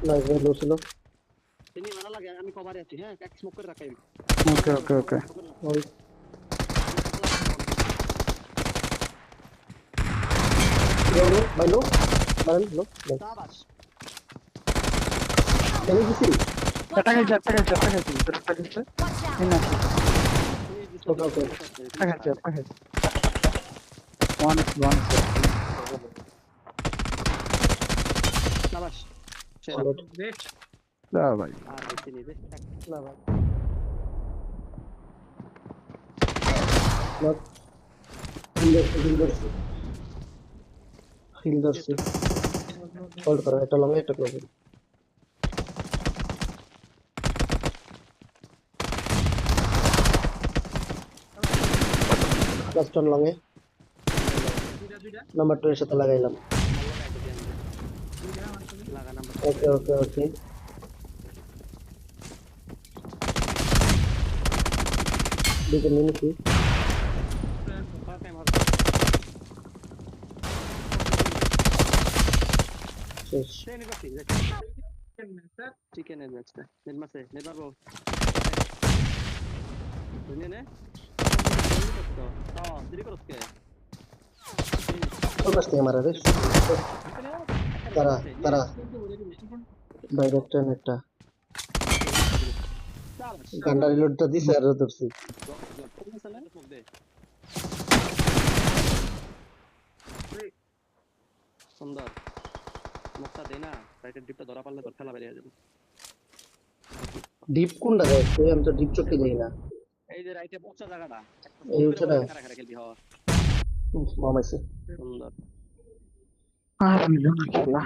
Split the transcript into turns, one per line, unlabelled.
Nice ভাই, লো ছিল।
তিনি মারা লাগে আমি কভারে আছি। হ্যাঁ, এক স্মোক করে রাখাই।
ওকে ওকে ওকে।
ওই লো লো ভাই, লো মারেন, লো নাইস।
সাবাস।
খেলে দিছি।
একটা খেলছে একটা খেলছে একটা খেলছে ভিতরে একটা খেলছে।
Watch out!
এই না
তুমি দিছো
ওকে ওকে।
একটা খেলছে একটা খেলছে। ওয়ান
সাবাস। সেরা।
না ভাই।
আর বেশি নিবে।
না ভাই, নট হিল ধরছি, হিল ধরছি। হোল্ড করো, একটা লং একটা close. Last on long A number 2 এর সাথে লাগাইলাম।
লাগা নাম্বার।
ওকে ওকে ওকে। দুটো মিনিট
টাইম হবে।
শেষ।
সে নিবা ঠিক আছে। চিকেনের ম্যাচটা। নেট মাসে নেট মারবো। বুঝলি নে? হ্যাঁ, দেরি করছ কে?
ওর কাছ থেকে মারা রে। তারা তারা বাইরে একটা একটা গান্ডা রিলোডটা দিছে আর ধরছি।
সুন্দর মুখটা দে না, রাইটের ডিপটা ধরা পারলে তোর খেলা বেরিয়ে যাবে।
ডিপ কোনটা দেয়? আমি তো ডিপ চোখে যাই না।
এই যে রাইটে পচা জায়গাটা একটা
এই
স্মোক করে
হচ্ছে না,
বসে খারা খারা খেলবি। হওয়া
মামাইছে।
সুন্দর।
আর হইল না খেলা।